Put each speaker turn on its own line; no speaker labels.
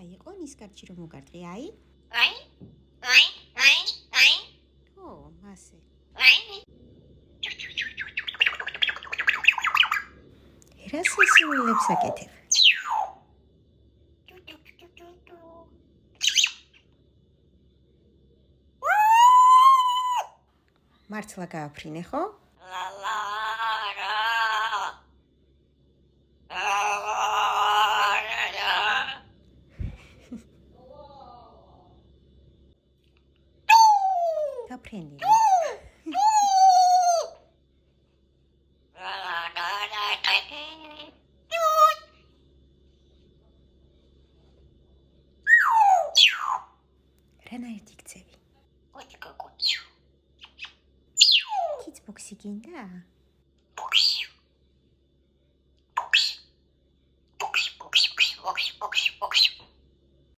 იყო ნისკარტში რომ მოგარტყი, აი? ო, ასე. რას ისულებს აკეთებ? მართლა გააფრინე, ხო? გაფრენილი. რანაირად იქცევი? Kids box-ი გინდა?